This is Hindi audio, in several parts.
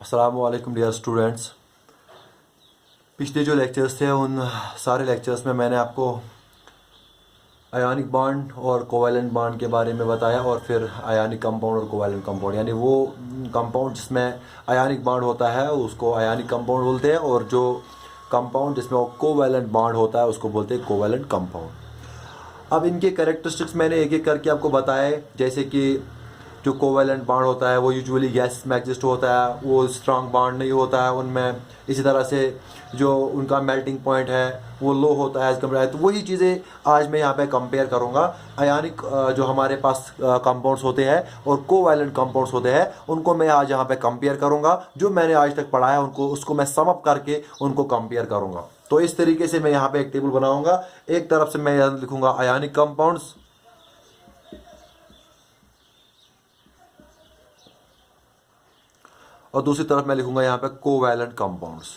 अस्सलामुअलैकुम डियर स्टूडेंट्स। पिछले जो लेक्चर्स थे उन सारे लेक्चर्स में मैंने आपको आयनिक बॉन्ड और कोवैलेंट बॉन्ड के बारे में बताया और फिर आयनिक कंपाउंड और कोवैलेंट कंपाउंड, यानी वो कंपाउंड जिसमें आयनिक बॉन्ड होता है उसको आयनिक कंपाउंड बोलते हैं और जो कंपाउंड जिसमें वो कोवैलेंट बॉन्ड होता है उसको बोलते हैं कोवैलेंट कंपाउंड। अब इनके कैरेक्टरिस्टिक्स मैंने एक एक करके आपको बताए, जैसे कि जो कोवैलेंट बॉन्ड होता है वो यूजुअली गैस में एग्जिस्ट होता है, वो स्ट्रांग बॉन्ड नहीं होता है उनमें। इसी तरह से जो उनका मेल्टिंग पॉइंट है वो लो होता है एज कम्पेयर। तो वही चीज़ें आज मैं यहाँ पे कंपेयर करूँगा। आयनिक जो हमारे पास कंपाउंड्स होते हैं और कोवैलेंट कंपाउंड्स होते हैं उनको मैं आज यहाँ पे कंपेयर करूँगा। जो मैंने आज तक पढ़ा है उनको उसको मैं सम अप करके उनको कंपेयर करूँगा। तो इस तरीके से मैं यहाँ पे एक टेबल बनाऊँगा। एक तरफ से मैं यहाँ लिखूँगा आयनिक कंपाउंड्स, और दूसरी तरफ मैं लिखूंगा यहाँ पे कोवैलेंट कंपाउंड्स।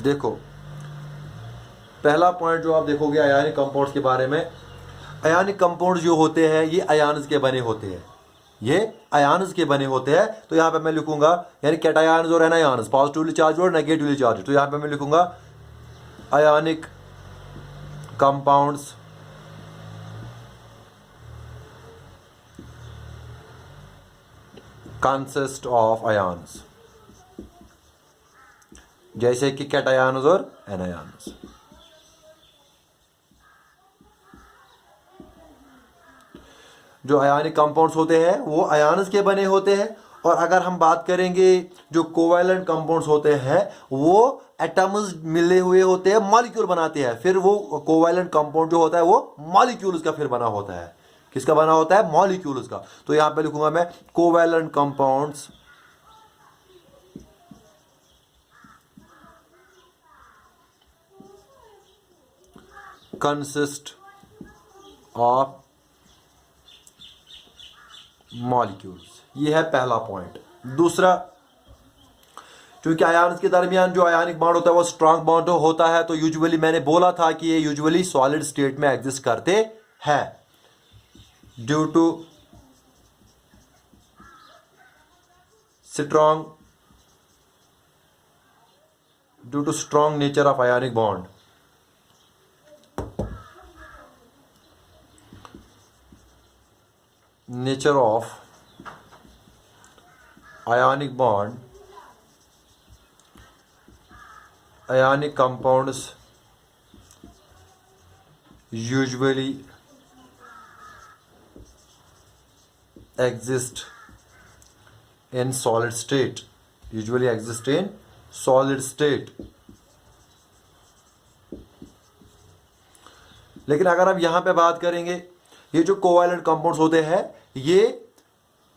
देखो, पहला पॉइंट जो आप देखोगे आयनिक कंपाउंड्स के बारे में, आयनिक कंपाउंड्स जो होते हैं ये आयन्स के बने होते हैं, ये आयन्स के बने होते हैं। तो यहाँ पे मैं लिखूंगा यानी कैटायन्स और एनायन्स, पॉजिटिवली चार्ज और नेगेटिवली चार्ज। तो यहाँ पे मैं लिखूंगा ionic compounds consist of ions, जैसे कि कैटायन्स और एनायन्स। जो आयनिक कंपाउंड्स होते हैं वो आयन्स के बने होते हैं। और अगर हम बात करेंगे जो कोवैलेंट कंपाउंड्स होते हैं वो एटम्स मिले हुए होते हैं, मॉलिक्यूल बनाते हैं। फिर वो कोवैलेंट कंपाउंड जो होता है वो मॉलिक्यूल्स का फिर बना होता है। किसका बना होता है? मॉलिक्यूल्स का। तो यहां पे लिखूंगा मैं covalent compounds consist of molecules. ये है पहला पॉइंट। दूसरा, क्योंकि आयन्स के दरमियान जो आयनिक बॉन्ड होता है वो स्ट्रांग बॉन्ड होता है, तो यूजुअली मैंने बोला था कि ये यूजुअली सॉलिड स्टेट में एग्जिस्ट करते हैं due to strong nature of ionic bond. Nature of ionic bond, ionic compounds usually exist in solid state, लेकिन अगर आप यहां पे बात करेंगे, ये जो कोवैलेंट कंपाउंड्स होते हैं ये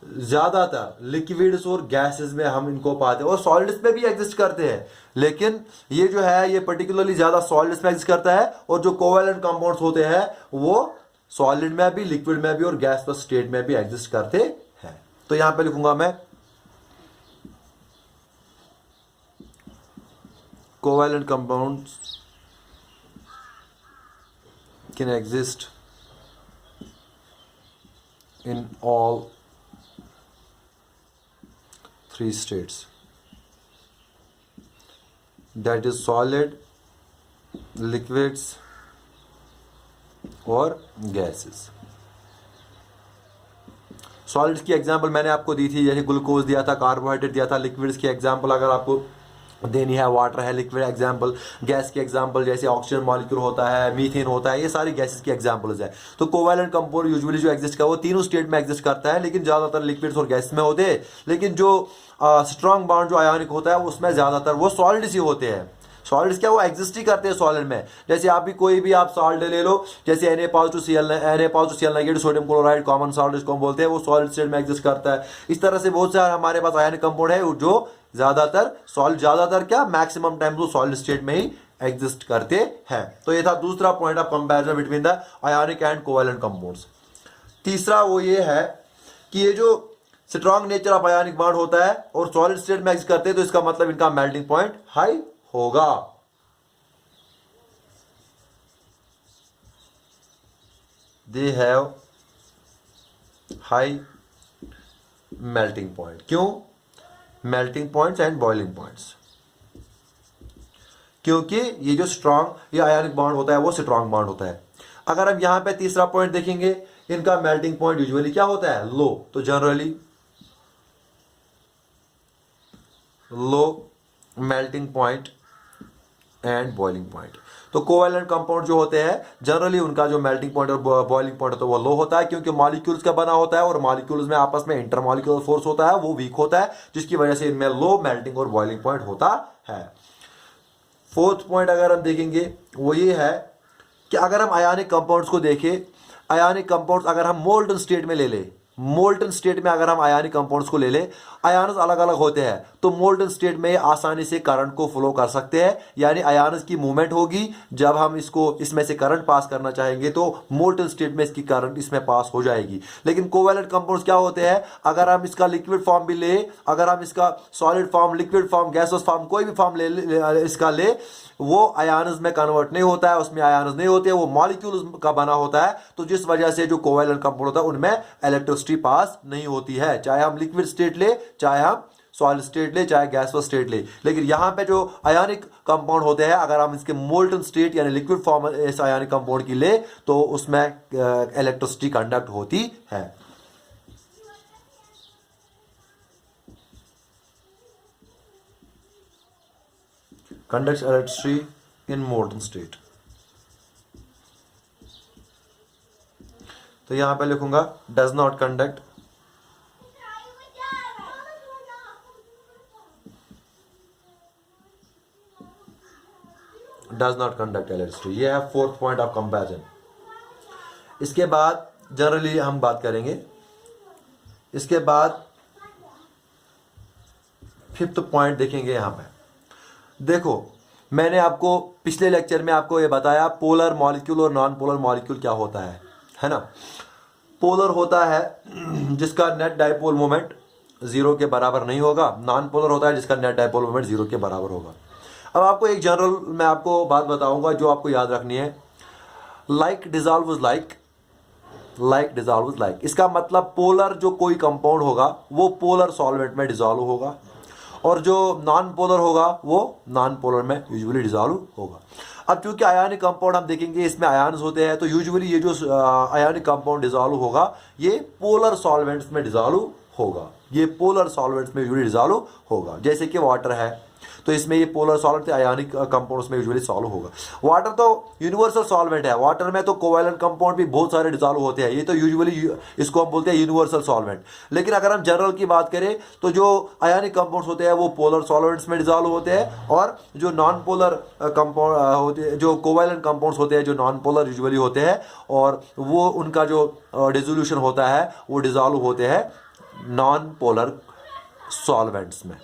ज्यादातर लिक्विड्स और गैसेस में हम इनको पाते हैं और सॉलिड्स में भी एग्जिस्ट करते हैं, लेकिन ये जो है ये पर्टिकुलरली ज्यादा सॉलिड्स में एग्जिस्ट करता है। और जो कोवैलेंट कंपाउंड्स होते हैं वो सॉलिड में भी, लिक्विड में भी और गैसलेस स्टेट में भी एग्जिस्ट करते हैं। तो यहां पे लिखूंगा मैं covalent compounds can exist in all three states, that is solid, liquids और gases। सॉलिड्स की एग्जांपल मैंने आपको दी थी, जैसे ग्लूकोज दिया था, कार्बोहाइड्रेट दिया था। लिक्विड्स की एग्जांपल अगर आपको देनी है, वाटर है लिक्विड एग्जांपल। गैस की एग्जांपल जैसे ऑक्सीजन मॉलिक्यूल होता है, मीथेन होता है, ये सारी गैसेस की एग्जांपल्स है। तो कोवैलेंट कंपाउंड यूजुअली जो एग्जिस्ट करता है वो तीनों स्टेट में एग्जिस्ट करता है, लेकिन ज्यादातर लिक्विड्स और गैस में होते हैं। लेकिन जो स्ट्रांग बॉन्ड जो आयनिक होता है उसमें ज्यादातर वो सॉलिड्स ही होते हैं। सॉलिड्स क्या वो एग्जिस्ट ही करते हैं सॉलिड में। जैसे आप भी कोई भी आप सॉल्ट ले लो, जैसे Na+Cl negative sodium chloride common salt जिसको हम बोलते हैं, वो सॉलिड स्टेट में एग्जिस्ट करता है। इस तरह से बहुत सारे हमारे पास आयनिक कंपाउंड है जो ज्यादातर क्या मैक्सिमम टाइम वो सॉलिड स्टेट में ही एग्जिस्ट करते हैं। तो ये था दूसरा point of comparison between the ionic and covalent compounds. तीसरा वो ये है कि ये जो strong nature of ionic bond होता है और सॉलिड स्टेट में एग्जिस्ट करते हैं, तो इसका मतलब इनका मेल्टिंग पॉइंट हाई होगा। They have high melting point. क्यों melting points and boiling points? क्योंकि ये जो स्ट्रांग ये आयनिक बॉन्ड होता है वो स्ट्रांग बॉन्ड होता है। अगर हम यहां पे तीसरा पॉइंट देखेंगे, इनका मेल्टिंग पॉइंट यूजुअली क्या होता है? लो। तो generally low melting point and boiling point. तो कोवैलेंट कंपाउंड जो होते हैं जनरली उनका जो मेल्टिंग पॉइंट और बॉइलिंग पॉइंट होता है वो लो होता है, क्योंकि मॉलिक्यूल्स का बना होता है और मॉलिक्यूल्स में आपस में इंटरमॉलिक्यूलर फोर्स होता है वो वीक होता है, जिसकी वजह से इनमें लो मेल्टिंग और बॉइलिंग पॉइंट होता है। फोर्थ पॉइंट अगर हम देखेंगे वो ये है कि अगर हम आयनिक कंपाउंड्स को देखें, आयनिक कंपाउंड्स अगर हम मोल्टन स्टेट में ले लें, मोल्टन स्टेट में अगर हम आयनिक कंपाउंड्स को ले लें, आयन्स अलग अलग होते हैं, तो मोल्टन स्टेट में आसानी से करंट को फ्लो कर सकते हैं, यानी आयन्स की मूवमेंट होगी। जब हम इसको इसमें से करंट पास करना चाहेंगे तो मोल्टन स्टेट में इसकी करंट इसमें पास हो जाएगी। लेकिन कोवैलेंट कंपाउंड्स क्या होते हैं, अगर हम इसका लिक्विड फॉर्म भी ले, अगर हम इसका solid form, liquid form, gaseous form, कोई भी फॉर्म इसका ले, वो आयन्स में कन्वर्ट नहीं होता है, उसमें आयन्स नहीं होते, वो मॉलिक्यूल्स का बना होता है। तो जिस वजह से जो कोवैलेंट कंपाउंड होता है उनमें इलेक्ट्रिसिटी पास नहीं होती है, चाहे हम लिक्विड स्टेट ले, चाहे हम सॉलिड स्टेट ले, चाहे गैसोस स्टेट ले। लेकिन यहां पे जो आयनिक कंपाउंड होते हैं, अगर हम इसके मोल्टन स्टेट यानी लिक्विड फॉर्म इस आयनिक कंपाउंड की ले तो उसमें इलेक्ट्रिसिटी कंडक्ट होती है। Conducts electricity in molten state. तो यहां पे लिखूंगा डज नॉट कंडक्ट इलेक्ट्रिसिटी। ये है फोर्थ पॉइंट ऑफ कंपैरिजन। इसके बाद जनरली हम बात करेंगे, इसके बाद फिफ्थ पॉइंट देखेंगे। यहां पे देखो, मैंने आपको पिछले लेक्चर में आपको ये बताया पोलर मॉलिक्यूल और नॉन पोलर मॉलिक्यूल क्या होता है ना। पोलर होता है जिसका नेट डाइपोल मोमेंट जीरो के बराबर नहीं होगा, नॉन पोलर होता है जिसका नेट डाइपोल मोमेंट जीरो के बराबर होगा। अब आपको एक जनरल मैं आपको बात बताऊंगा जो आपको याद रखनी है, like dissolves like, like dissolves like. इसका मतलब पोलर जो कोई कंपाउंड होगा वो पोलर सॉल्वेंट में डिजॉल्व होगा, और जो नॉन पोलर होगा वो नॉन पोलर में यूजुअली डिजॉल्व होगा। अब चूंकि आयनिक कंपाउंड हम देखेंगे इसमें आयन्स होते हैं, तो यूजुअली ये जो आयनिक कंपाउंड डिजॉल्व होगा ये पोलर सॉल्वेंट्स में डिजॉल्व होगा, ये पोलर सॉल्वेंट्स में यूजुअली डिजॉल्व होगा। जैसे कि वाटर है तो इसमें ये पोलर सॉल्वेंट आयनिक कंपाउंड्स में यूजुअली सॉल्व होगा। वाटर तो यूनिवर्सल सॉल्वेंट है, वाटर में तो कोवैलेंट कंपाउंड भी बहुत सारे डिजॉल्व होते हैं, ये तो यूजुअली इसको हम बोलते हैं यूनिवर्सल सॉल्वेंट। लेकिन अगर हम जनरल की बात करें तो जो आयनिक कंपाउंड्स होते हैं वो पोलर सॉल्वेंट्स में डिजॉल्व होते हैं, और जो नॉन पोलर कंपाउंड होते हैं, जो कोवैलेंट कंपाउंड्स होते हैं जो नॉन पोलर यूजुअली होते हैं, और वो उनका जो डिसोल्यूशन होता है वो डिजॉल्व होते हैं नॉन पोलर सॉल्वेंट्स में।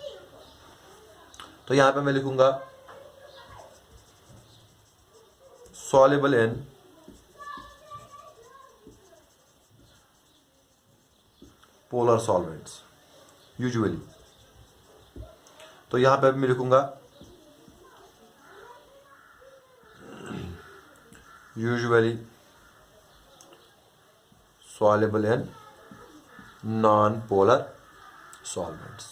तो यहां पे मैं लिखूंगा soluble in polar solvents usually. तो यहां पे मैं लिखूंगा usually soluble in non polar solvents.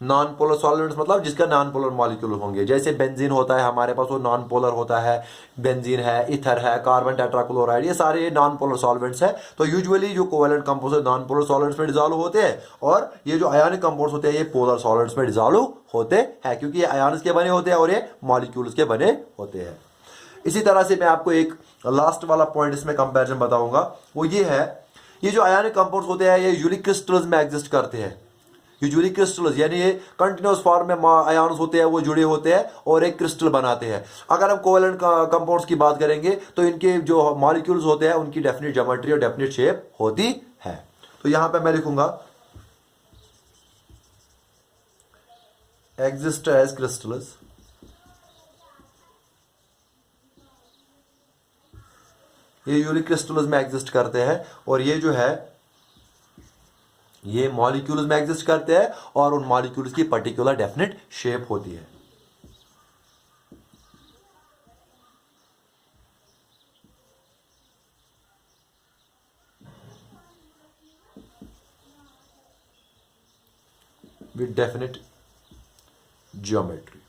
Non polar solvents मतलब जिसका नॉन पोलर मॉलिक्यूल होंगे, जैसे बेंजीन होता है हमारे पास वो नॉन पोलर होता है, बेंजीन है, ईथर है, कार्बन टेट्राक्लोराइड, ये सारे नॉन पोलर सॉल्वेंट्स है। तो यूजुअली जो covalent compounds non polar solvents में डिसॉल्व होते हैं, और ये जो आयनिक कंपाउंड्स होते हैं ये पोलर सॉल्वेंट्स में डिसॉल्व होते हैं, क्योंकि ये आयन्स के बने होते हैं और ये मॉलिक्यूल्स के बने होते हैं। इसी तरह से मैं आपको एक लास्ट वाला पॉइंट इसमें कंपैरिजन बताऊंगा, वो ये है, ये जो आयनिक कंपाउंड्स होते हैं ये यूजुअली क्रिस्टल्स में एग्जिस्ट करते हैं। यूजुअली क्रिस्टल्स यानी ये कंटिन्यूस फॉर्म में आयन्स होते हैं वो जुड़े होते हैं और एक क्रिस्टल बनाते हैं। अगर हम कोवैलेंट कंपाउंड्स की बात करेंगे तो इनके जो मॉलिक्यूल्स होते हैं उनकी डेफिनेट ज्योमेट्री और डेफिनेट शेप होती है। तो यहां पे मैं लिखूंगा एग्जिस्ट एज क्रिस्टल्स, ये यूजुअली क्रिस्टल्स में एग्जिस्ट करते हैं, और ये जो है ये मॉलिक्यूल्स में एग्जिस्ट करते हैं, और उन मॉलिक्यूल्स की पर्टिकुलर डेफिनेट शेप होती है। With definite geometry.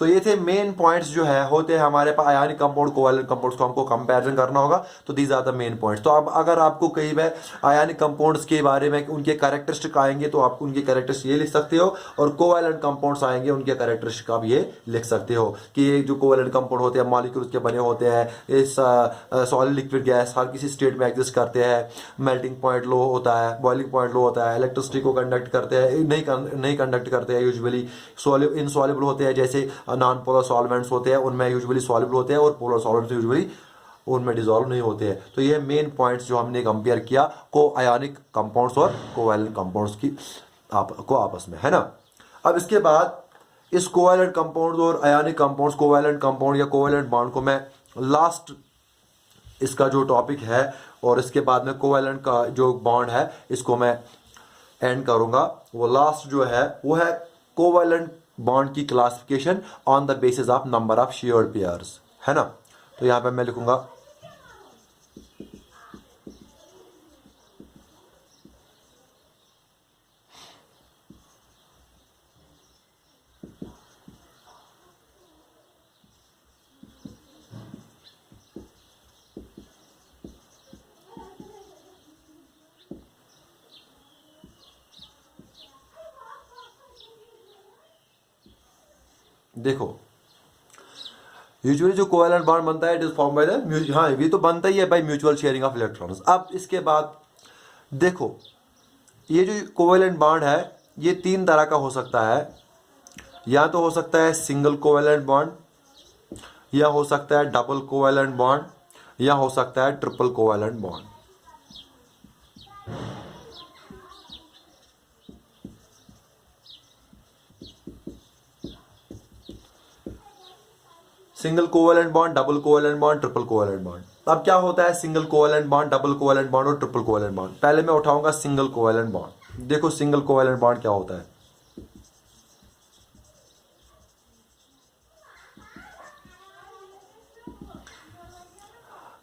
तो ये थे मेन पॉइंट्स जो है होते हैं हमारे पास आयनिक कंपाउंड कोवैलेंट कंपाउंड्स को हमको कंपैरिजन करना होगा। तो these are the main points. तो अब अगर आपको कहीं में आयनिक कंपाउंड्स के बारे में उनके कैरेक्टरिस्टिक आएंगे तो आप उनके कैरेक्टरिस्टिक ये लिख सकते हो, और कोवैलेंट कंपाउंड्स आएंगे उनके कैरेक्टरिस्टिक आप ये लिख सकते हो कि ये जो कोवैलेंट कंपाउंड होते हैं मॉलिक्यूल्स के बने होते हैं, इस सॉलिड लिक्विड गैस हर किसी स्टेट में एग्जिस्ट करते हैं, मेल्टिंग पॉइंट लो होता है, बॉइलिंग पॉइंट लो होता है, इलेक्ट्रिसिटी को कंडक्ट करते हैं नहीं कंडक्ट करते हैं, यूजुअली इनसॉल्युबल होते हैं, जैसे नॉन पोलर सॉल्वेंट्स होते हैं उनमें यूजुअली सॉल्युबल होते हैं, और पोलर सॉल्वेंट्स यूजुअली उनमें डिसॉल्व नहीं होते हैं। तो ये मेन पॉइंट्स जो हमने कंपेयर किया को आयनिक कंपाउंड्स और कोवैलेंट कंपाउंड्स की आपस में, है ना। अब इसके बाद इस कोवैलेंट कंपाउंड्स और आयनिक कंपाउंड्स, कोवैलेंट कंपाउंड या कोवैलेंट बॉन्ड को मैं लास्ट इसका जो टॉपिक है, और इसके बाद में कोवैलेंट का जो बॉन्ड है इसको मैं एंड करूंगा। वो लास्ट जो है वो है कोवैलेंट बॉन्ड की classification on the basis of number of shared pairs, है ना। तो यहां पे मैं लिखूंगा देखो यूजुअली जो कोवैलेंट बॉन्ड बनता है it is form by the हाँ ये तो बनता ही है by mutual sharing of electrons. अब इसके बाद देखो ये जो कोवैलेंट बॉन्ड है ये तीन तरह का हो सकता है, या तो हो सकता है सिंगल कोवैलेंट बॉन्ड, या हो सकता है डबल कोवैलेंट बॉन्ड, या हो सकता है triple covalent bond. Single covalent bond, double covalent bond, triple covalent bond. अब क्या होता है single covalent bond, double covalent bond और ट्रिपल कोवैलेंट बॉन्ड। पहले मैं उठाऊंगा सिंगल कोवैलेंट बॉन्ड। देखो सिंगल कोवैलेंट बॉन्ड क्या होता है।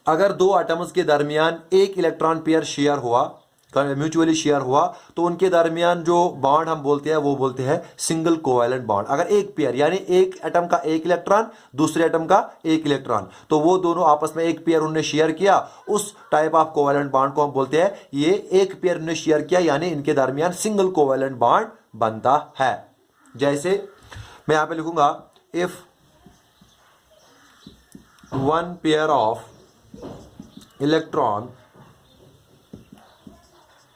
अगर दो एटम्स के दरमियान एक इलेक्ट्रॉन पेयर शेयर हुआ, म्यूचुअली शेयर हुआ, तो उनके दरमियान जो बॉन्ड हम बोलते हैं वो बोलते हैं सिंगल कोवैलेंट बॉन्ड। अगर एक पेयर यानी एक एटम का एक इलेक्ट्रॉन दूसरे एटम का एक इलेक्ट्रॉन, तो वो दोनों आपस में एक पेयर उन्होंने शेयर किया, उस टाइप ऑफ कोवैलेंट बॉन्ड को हम बोलते हैं ये एक पेयर उन्होंने शेयर किया, यानी इनके दरमियान सिंगल कोवैलेंट बॉन्ड बनता है। जैसे मैं यहां पे लिखूंगा if one pair of electron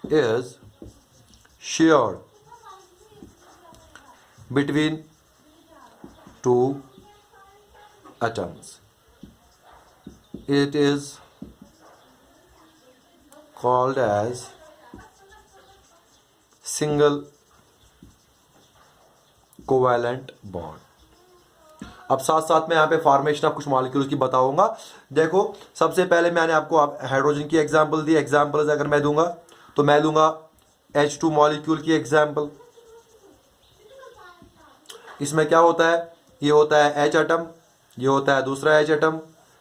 is shared between two atoms, it is called as single covalent bond। अब साथ साथ में यहाँ पे फॉर्मेशन ऑफ कुछ मॉलिक्यूल्स की बताऊंगा। देखो सबसे पहले मैंने आपको हाइड्रोजन की एग्जांपल दी। एग्जांपल्स अगर मैं दूंगा तो मैं लूंगा H2 मॉलिक्यूल की एग्जांपल। इसमें क्या होता है, ये होता है H एटम, ये होता है दूसरा H एटम,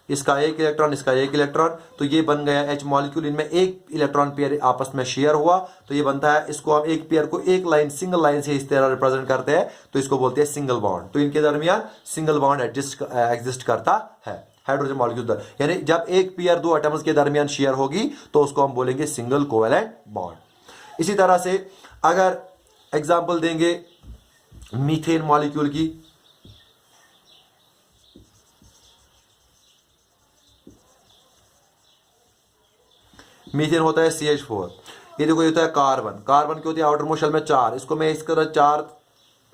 इसका एक इलेक्ट्रॉन इसका एक इलेक्ट्रॉन, तो ये बन गया H मॉलिक्यूल। इनमें एक इलेक्ट्रॉन पेयर आपस में शेयर हुआ तो ये बनता है, इसको हम एक पेयर को एक लाइन सिंगल लाइन से इस तरह रिप्रेजेंट करते हैं तो इसको बोलते हैं सिंगल बॉन्ड। तो इनके दरमियान सिंगल बॉन्ड एग्जिस्ट करता है हाइड्रोजन मॉलिक्यूल। यानी जब एक पेयर दो एटम्स के दरमियान शेयर होगी तो उसको हम बोलेंगे सिंगल कोवैलेंट बॉन्ड। इसी तरह से अगर एग्जांपल देंगे मीथेन मॉलिक्यूल की, मीथेन होता है CH4। ये देखो ये होता है कार्बन, कार्बन की होती है आउटर मोस्ट शेल में 4, इसको मैं इस तरह 4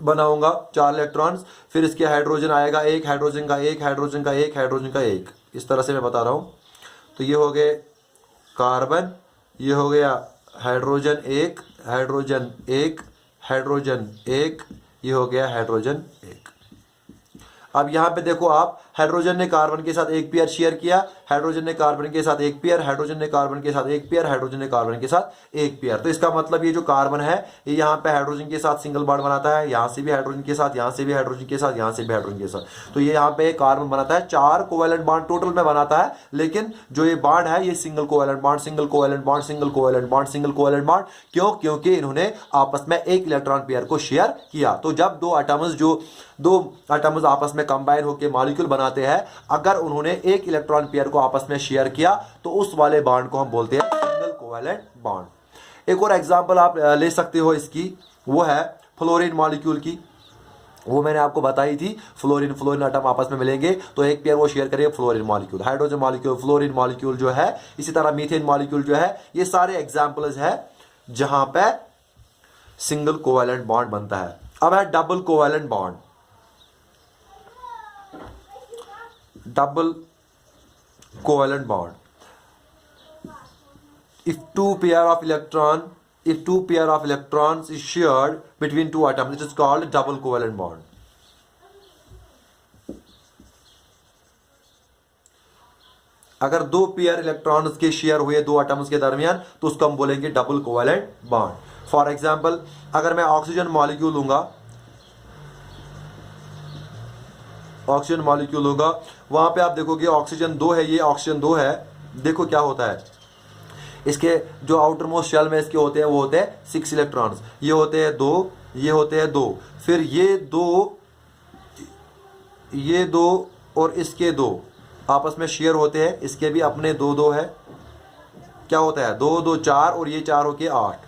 बनाऊंगा 4 इलेक्ट्रॉन्स, फिर इसके हाइड्रोजन आएगा एक, हाइड्रोजन का एक, हाइड्रोजन का एक, हाइड्रोजन का एक, इस तरह से मैं बता रहा हूं। तो ये हो गए कार्बन, ये हो गया हाइड्रोजन एक, हाइड्रोजन एक, हाइड्रोजन एक, ये हो गया हाइड्रोजन एक। अब यहां पे देखो आप हाइड्रोजन ने कार्बन के साथ एक पेयर शेयर किया, हाइड्रोजन ने कार्बन के साथ एक पेयर, हाइड्रोजन ने कार्बन के साथ एक पेयर, हाइड्रोजन ने कार्बन के साथ एक पेयर। तो इसका मतलब ये जो कार्बन है ये यहाँ पे हाइड्रोजन के साथ सिंगल बॉन्ड बनाता है, यहाँ से भी हाइड्रोजन के साथ, यहाँ से भी हाइड्रोजन के साथ, यहाँ से भी हाइड्रोजन के साथ। तो ये यहाँ पे कार्बन बनाता है, 4 कोवैलेंट बॉन्ड टोटल में बनाता है, लेकिन जो ये बॉन्ड है ये single covalent bond, single covalent bond, single covalent bond, single covalent bond. क्यों? क्योंकि इन्होंने आपस में एक इलेक्ट्रॉन पेयर को शेयर किया। तो जब दो एटम्स आपस में कंबाइन होकर मॉलिक्यूल बनाते हैं, अगर उन्होंने एक इलेक्ट्रॉन पेयर को आपस में शेयर किया तो उस वाले बॉन्ड को हम बोलते हैं सिंगल कोवैलेंट बॉन्ड। एक और एग्जांपल आप ले सकते हो इसकी, वो है फ्लोरीन मॉलिक्यूल की। वो मैंने आपको बताई थी, फ्लोरीन एटम आपस में मिलेंगे तो एक पेयर वो शेयर करेंगे, fluorine molecule, hydrogen molecule, fluorine molecule जो है, इसी तरह मीथेन मॉलिक्यूल जो है। ये सारे एग्जांपल्स है जहां पे सिंगल कोवैलेंट बॉन्ड बनता है। अब है double covalent bond. Double covalent bond, if two pair of electrons is shared between two atoms, it is called double covalent bond. अगर दो पेयर इलेक्ट्रॉन्स के शेयर हुए दो एटम्स के दरमियान तो उसको हम बोलेंगे double covalent bond. For example, अगर मैं ऑक्सीजन मॉलिक्यूल लूंगा, ऑक्सीजन मॉलिक्यूल होगा, वहां पे आप देखोगे ऑक्सीजन 2 है, ये ऑक्सीजन 2 है। देखो क्या होता है, इसके जो आउटर मोस्ट शेल में इसके होते हैं वो होते हैं 6 इलेक्ट्रॉन्स, ये होते हैं 2, ये होते हैं 2, फिर ये दो और इसके 2 आपस में शेयर होते हैं, इसके भी अपने 2 है। क्या होता है 2 2 4 और ये 4 होके 8,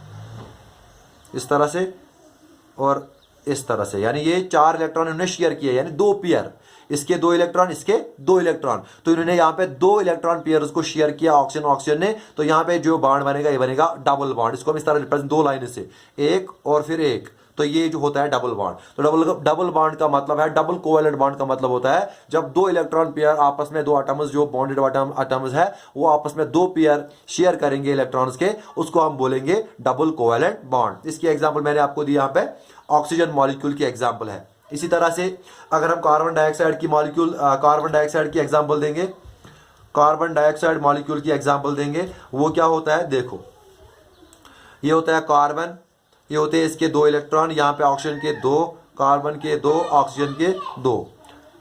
इस तरह से और इस तरह से, यानी ये 4 इलेक्ट्रॉन इन्होंने शेयर किए, यानी 2 पेयर, इसके 2 इलेक्ट्रॉन, इसके 2 इलेक्ट्रॉन। तो इन्होंने यहाँ पे 2 इलेक्ट्रॉन पेयर्स को शेयर किया ऑक्सीजन ने। तो यहाँ पे जो बॉन्ड बनेगा ये बनेगा डबल बॉन्ड। इसको हम इस तरह रिप्रेजेंट 2 लाइन से, एक और फिर एक, तो ये जो होता है डबल बॉन्ड। तो डबल बॉन्ड का मतलब है, डबल कोवैलेंट बॉन्ड का मतलब होता है जब 2 इलेक्ट्रॉन पेयर आपस में, 2 एटम्स जो बॉन्डेड एटम्स है वो आपस में 2 पेयर शेयर करेंगे इलेक्ट्रॉन्स के, उसको हम बोलेंगे डबल कोवैलेंट बॉन्ड। इसकी एग्जांपल मैंने आपको दी, यहाँ पे ऑक्सीजन मॉलिक्यूल की एग्जांपल है। इसी तरह से अगर हम कार्बन डाइऑक्साइड की एग्जांपल देंगे, कार्बन डाइऑक्साइड मॉलिक्यूल की एग्जांपल देंगे, वो क्या होता है, देखो ये होता है कार्बन, ये होते हैं इसके 2 इलेक्ट्रॉन, यहाँ पे ऑक्सीजन के 2, कार्बन के 2, ऑक्सीजन के 2,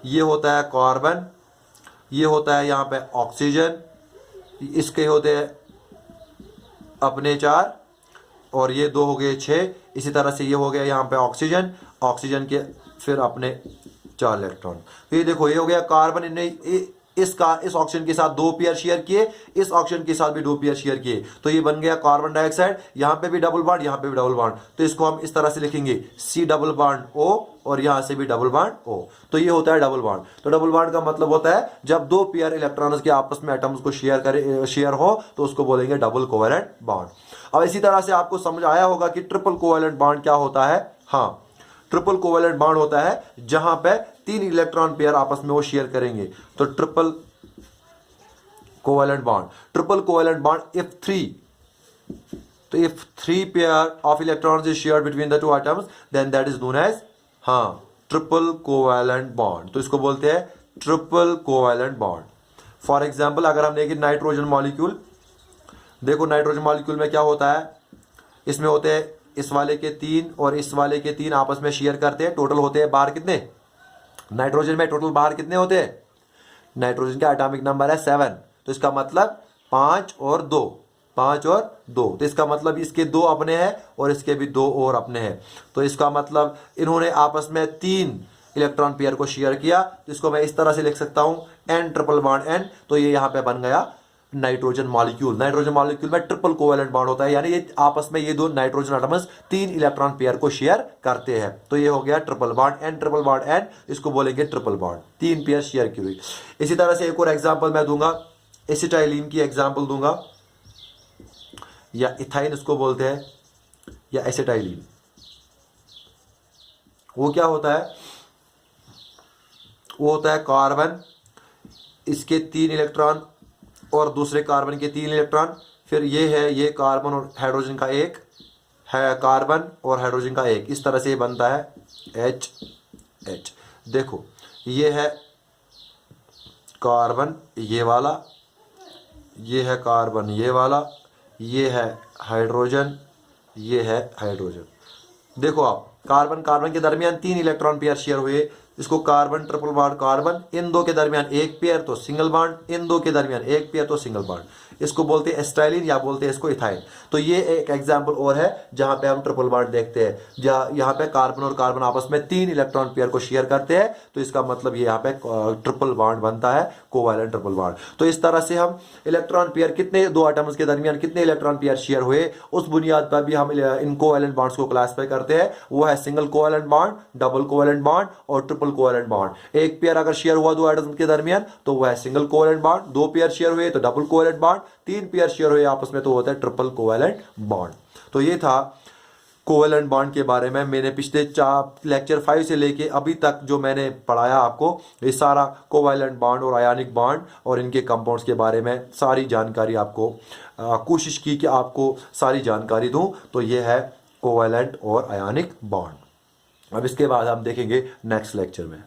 ये होता है कार्बन, ये होता है यहाँ पे ऑक्सीजन, इसके होते हैं अपने 4 और ये 2 हो गए 6। इसी तरह से ये हो गया यहाँ पे ऑक्सीजन के फिर अपने 4 इलेक्ट्रॉन। तो ये देखो ये हो गया कार्बन, इन्हें इस ऑक्सीजन के साथ 2 पेयर शेयर किए, इस ऑक्सीजन के साथ भी 2 पेयर शेयर किए, तो ये बन गया कार्बन डाइऑक्साइड। यहाँ पे भी डबल बॉन्ड, यहाँ पे भी डबल बॉन्ड, तो इसको हम इस तरह से लिखेंगे C डबल बॉन्ड O और यहाँ से भी डबल बॉन्ड O। तो ये होता है डबल बॉन्ड। तो डबल बॉन्ड का मतलब होता है जब 2 पेयर इलेक्ट्रॉन्स के आपस में एटम्स को शेयर हो तो उसको बोलेंगे डबल कोवैलेंट बॉन्ड। अब इसी तरह से आपको समझ आया होगा कि ट्रिपल कोवैलेंट बॉन्ड क्या होता है। हाँ, ट्रिपल कोवैलेंट बॉन्ड होता है जहां पे 3 इलेक्ट्रॉन पेयर आपस में वो शेयर करेंगे, तो triple covalent bond if 3 pair of electrons is shared between the 2 atoms, then that is known as triple covalent bond. तो इसको बोलते हैं triple covalent bond. For example, अगर हम देखें नाइट्रोजन मॉलिक्यूल, देखो नाइट्रोजन मॉलिक्यूल में क्या होता है, इसमें होते हैं इस वाले के 3 और इस वाले के 3 आपस में शेयर करते हैं। टोटल होते हैं बाहर कितने, नाइट्रोजन में टोटल बाहर कितने होते हैं, नाइट्रोजन का एटॉमिक नंबर है 7, तो इसका मतलब 5 और 2। तो इसका मतलब इसके 2 अपने हैं और इसके भी 2 और अपने हैं। तो इसका मतलब इन्होंने आपस में 3 इलेक्ट्रॉन पेयर को शेयर किया। तो इसको मैं इस तरह से लिख सकता हूं N ट्रिपल बॉन्ड N। तो ये यहाँ पे बन गया नाइट्रोजन मॉलिक्यूल। नाइट्रोजन मॉलिक्यूल में ट्रिपल कोवैलेंट बॉन्ड होता है, यानी ये आपस में ये 2 नाइट्रोजन एटम्स 3 इलेक्ट्रॉन पेयर को शेयर करते हैं। तो ये हो गया triple bond N triple bond N, इसको बोलेंगे ट्रिपल बॉन्ड, 3 पेयर शेयर की हुई। इसी तरह से एक और एग्जांपल मैं दूंगा, एसिटाइलिन की एग्जांपल दूंगा, या इथाइन इसको बोलते हैं, या एसिटाइलिन। वो क्या होता है, वो होता है कार्बन, इसके 3 इलेक्ट्रॉन और दूसरे कार्बन के 3 इलेक्ट्रॉन, फिर ये है ये कार्बन और हाइड्रोजन का एक है, कार्बन और हाइड्रोजन का एक, इस तरह से ये बनता है H। देखो ये है कार्बन ये वाला, ये है कार्बन ये वाला, ये है हाइड्रोजन, ये है हाइड्रोजन। देखो आप, कार्बन कार्बन के दरमियान 3 इलेक्ट्रॉन पेयर शेयर हुए, इसको कार्बन ट्रिपल बॉन्ड कार्बन, इन दो के दरमियान एक पेयर तो सिंगल बॉन्ड, इन दो के दरमियान एक पेयर तो सिंगल बॉन्ड, इसको बोलते हैं एस्टाइलिन या बोलते हैं इसको इथाइन। तो ये एक एग्जांपल और है जहां पे हम ट्रिपल बॉन्ड देखते हैं, यहाँ पे कार्बन और कार्बन आपस में 3 इलेक्ट्रॉन पेयर को शेयर करते हैं, तो इसका मतलब ये यहाँ पे ट्रिपल बॉन्ड बनता है, कोवैलेंट ट्रिपल बॉन्ड। तो इस तरह से हम इलेक्ट्रॉन पेयर कितने, दो एटम्स के दरमियान कितने इलेक्ट्रॉन पेयर शेयर हुए, उस बुनियाद पर भी हम इन कोवैलेंट बॉन्ड्स को क्लासिफाई करते हैं। वो है single covalent bond, double covalent bond और ट्रिपल कोवैलेंट बॉन्ड। एक पेयर अगर शेयर हुआ दो एटम्स के दरमियान तो वह है सिंगल कोवैलेंट बॉन्ड, दो पेयर शेयर हुए तो डबल कोवैलेंट बॉन्ड, तीन पेयर शेयर हुए आपस में तो होता है ट्रिपल कोवैलेंट बॉन्ड। तो ये था कोवैलेंट बॉन्ड के बारे में। मैंने पिछले लेक्चर 5 से लेके अभी तक जो मैंने पढ़ाया आपको, ये सारा कोवैलेंट बॉन्ड और आयनिक बॉन्ड और इनके कंपाउंड्स के बारे में सारी जानकारी आपको कोशिश की कि आपको सारी जानकारी दूं। तो ये है कोवैलेंट और आयनिक बॉन्ड। अब इसके बाद हम देखेंगे नेक्स्ट लेक्चर में।